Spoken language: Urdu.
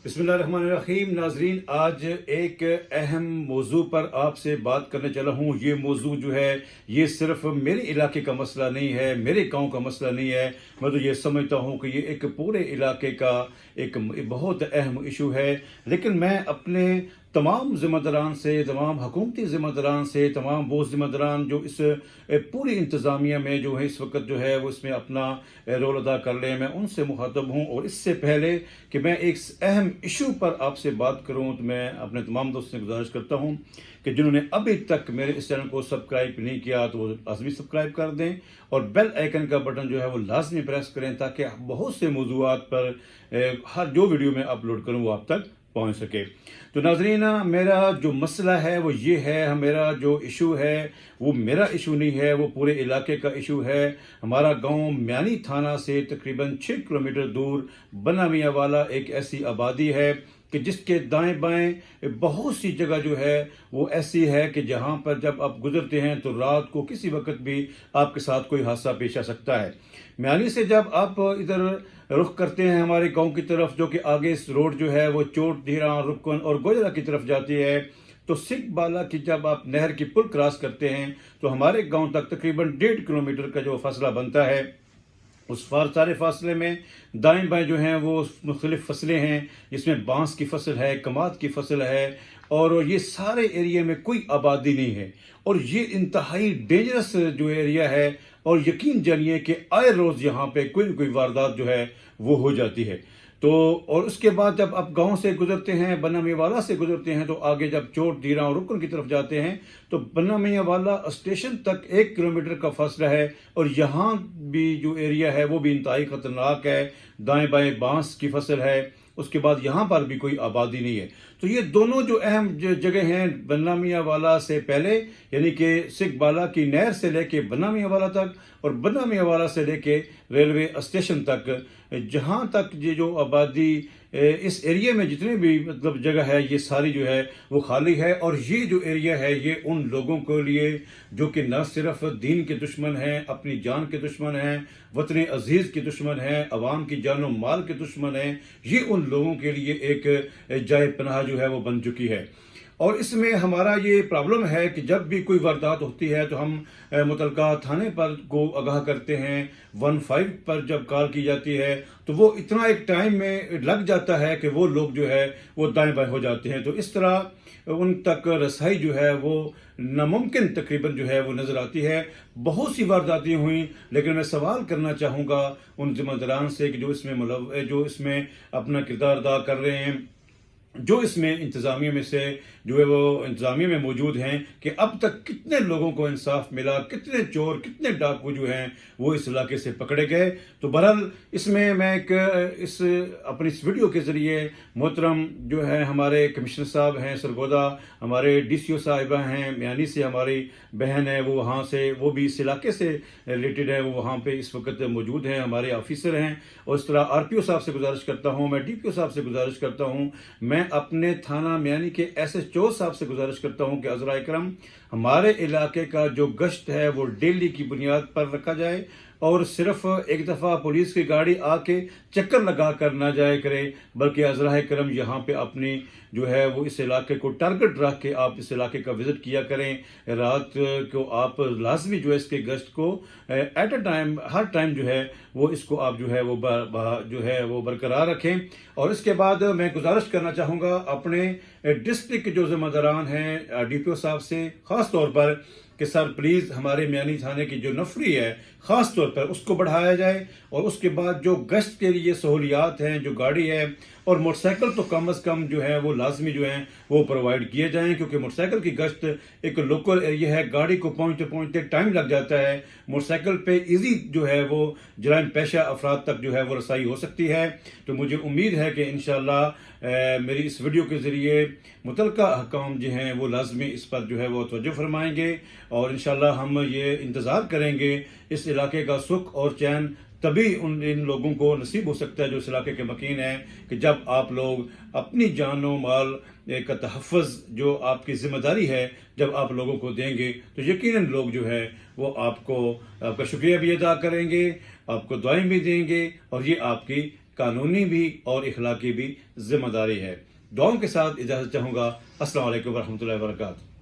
بسم اللہ الرحمن الرحیم ناظرین، آج ایک اہم موضوع پر آپ سے بات کرنے چلا ہوں۔ یہ موضوع جو ہے یہ صرف میرے علاقے کا مسئلہ نہیں ہے، میرے گاؤں کا مسئلہ نہیں ہے۔ میں تو یہ سمجھتا ہوں کہ یہ ایک پورے علاقے کا ایک بہت اہم ایشو ہے، لیکن میں اپنے تمام ذمہ داران سے، تمام حکومتی ذمہ داران سے، تمام وہ ذمہ داران جو اس پوری انتظامیہ میں جو ہے اس وقت جو ہے وہ اس میں اپنا رول ادا کر لیں، میں ان سے مخاطب ہوں۔ اور اس سے پہلے کہ میں ایک اہم ایشو پر آپ سے بات کروں تو میں اپنے تمام دوستوں سے گزارش کرتا ہوں کہ جنہوں نے ابھی تک میرے اس چینل کو سبسکرائب نہیں کیا تو وہ لازمی سبسکرائب کر دیں، اور بیل آئیکن کا بٹن جو ہے وہ لازمی پریس کریں تاکہ بہت سے موضوعات پر ہر جو ویڈیو میں اپلوڈ کروں وہ آپ تک پہنچ سکے۔ تو ناظرین، میرا جو مسئلہ ہے وہ یہ ہے، میرا جو ایشو ہے وہ میرا ایشو نہیں ہے، وہ پورے علاقے کا ایشو ہے۔ ہمارا گاؤں میانی تھانہ سے تقریباً 6 کلومیٹر دور بنا میاں والا ایک ایسی آبادی ہے کہ جس کے دائیں بائیں بہت سی جگہ جو ہے وہ ایسی ہے کہ جہاں پر جب آپ گزرتے ہیں تو رات کو کسی وقت بھی آپ کے ساتھ کوئی حادثہ پیش آ سکتا ہے۔ میانی سے جب آپ ادھر رخ کرتے ہیں ہمارے گاؤں کی طرف، جو کہ آگے اس روڈ جو ہے وہ چوٹ دھیرا رکن اور گوجرا کی طرف جاتی ہے، تو سکھ بالا کی جب آپ نہر کی پل کراس کرتے ہیں تو ہمارے گاؤں تک تقریباً 1.5 کلومیٹر کا جو فاصلہ بنتا ہے، اس سارے فاصلے میں دائیں بائیں جو ہیں وہ مختلف فصلیں ہیں، جس میں بانس کی فصل ہے، کماد کی فصل ہے، اور یہ سارے ایریا میں کوئی آبادی نہیں ہے، اور یہ انتہائی ڈینجرس جو ایریا ہے، اور یقین جانیے کہ آئے روز یہاں پہ کوئی نہ کوئی واردات جو ہے وہ ہو جاتی ہے۔ تو اور اس کے بعد جب آپ گاؤں سے گزرتے ہیں، بنا میاں والا سے گزرتے ہیں، تو آگے جب چوٹ دھیرا اور رکن کی طرف جاتے ہیں تو بنا میاں والا اسٹیشن تک 1 کلومیٹر کا فاصلہ ہے، اور یہاں بھی جو ایریا ہے وہ بھی انتہائی خطرناک ہے۔ دائیں بائیں بانس کی فصل ہے، اس کے بعد یہاں پر بھی کوئی آبادی نہیں ہے۔ تو یہ دونوں جو اہم جگہ ہیں، بنا میاں والا سے پہلے یعنی کہ سکھ بالا کی نہر سے لے کے بنا میاں والا تک، اور بنا میاں والا سے لے کے ریلوے اسٹیشن تک، جہاں تک یہ جو آبادی اس ایریا میں جتنے بھی مطلب جگہ ہے یہ ساری جو ہے وہ خالی ہے۔ اور یہ جو ایریا ہے یہ ان لوگوں کے لیے جو کہ نہ صرف دین کے دشمن ہیں، اپنی جان کے دشمن ہیں، وطن عزیز کے دشمن ہیں، عوام کی جان و مال کے دشمن ہیں، یہ ان لوگوں کے لیے ایک جائے پناہ جو ہے وہ بن چکی ہے۔ اور اس میں ہمارا یہ پرابلم ہے کہ جب بھی کوئی واردات ہوتی ہے تو ہم متعلقہ تھانے پر کو آگاہ کرتے ہیں، 15 پر جب کال کی جاتی ہے تو وہ اتنا ایک ٹائم میں لگ جاتا ہے کہ وہ لوگ جو ہے وہ دائیں بائیں ہو جاتے ہیں، تو اس طرح ان تک رسائی جو ہے وہ ناممکن تقریباً جو ہے وہ نظر آتی ہے۔ بہت سی وارداتیں ہوئیں، لیکن میں سوال کرنا چاہوں گا ان ذمہ داران سے کہ جو اس میں اپنا کردار ادا کر رہے ہیں، جو اس میں انتظامیہ میں سے جو ہے وہ انتظامیہ میں موجود ہیں، کہ اب تک کتنے لوگوں کو انصاف ملا، کتنے چور، کتنے ڈاکو جو ہیں وہ اس علاقے سے پکڑے گئے۔ تو بہرحال اس میں ایک اپنی اس ویڈیو کے ذریعے محترم جو ہے ہمارے کمشنر صاحب ہیں سرگودا، ہمارے ڈی سی او صاحبہ ہیں میانی سے، ہماری بہن ہے وہ وہاں سے، وہ بھی اس علاقے سے ریلیٹڈ ہے، وہ وہاں پہ اس وقت موجود ہیں، ہمارے آفیسر ہیں، اور اس طرح آر پی او صاحب سے گزارش کرتا ہوں، میں ڈی پی او صاحب سے گزارش کرتا ہوں، میں اپنے تھانہ میانی کے ایس ایچ او صاحب سے گزارش کرتا ہوں کہ عذرائے کرم ہمارے علاقے کا جو گشت ہے وہ ڈیلی کی بنیاد پر رکھا جائے، اور صرف ایک دفعہ پولیس کی گاڑی آ کے چکر لگا کر نہ جائے کرے، بلکہ عذرائے کرم یہاں پہ اپنی جو ہے وہ اس علاقے کو ٹارگٹ رکھ کے آپ اس علاقے کا وزٹ کیا کریں۔ رات کو آپ لازمی جو ہے اس کے گشت کو ایٹ اے ٹائم، ہر ٹائم جو ہے وہ اس کو آپ جو ہے وہ جو ہے وہ برقرار رکھیں۔ اور اس کے بعد میں گزارش کرنا چاہوں گا اپنے ڈسٹرکٹ جو ذمہ داران ہیں ڈی پی او صاحب سے، خاص طور پر کہ سر پلیز ہمارے میانی تھانے کی جو نفری ہے خاص طور پر اس کو بڑھایا جائے، اور اس کے بعد جو گشت کے لیے سہولیات ہیں، جو گاڑی ہے اور موٹر سائیکل تو کم از کم جو ہے وہ لازمی جو ہیں وہ پرووائڈ کیے جائیں، کیونکہ موٹر سائیکل کی گشت ایک لوکل ایریا ہے، گاڑی کو پہنچتے ٹائم لگ جاتا ہے، موٹر سائیکل پہ ایزی جو ہے وہ جرائم پیشہ افراد تک جو ہے وہ رسائی ہو سکتی ہے۔ تو مجھے امید ہے کہ انشاءاللہ میری اس ویڈیو کے ذریعے متعلقہ حکام جو ہیں وہ لازمی اس پر جو ہے وہ توجہ فرمائیں گے، اور انشاءاللہ ہم یہ انتظار کریں گے اس علاقے کا سکھ اور چین تبھی ان لوگوں کو نصیب ہو سکتا ہے جو اس علاقے کے مکین ہیں، کہ جب آپ لوگ اپنی جان و مال کا تحفظ جو آپ کی ذمہ داری ہے جب آپ لوگوں کو دیں گے تو یقیناً لوگ جو ہے وہ آپ کا شکریہ بھی ادا کریں گے، آپ کو دعائیں بھی دیں گے، اور یہ آپ کی قانونی بھی اور اخلاقی بھی ذمہ داری ہے. دعاؤں کے ساتھ اجازت چاہوں گا. السلام علیکم ورحمۃ اللہ وبرکاتہ.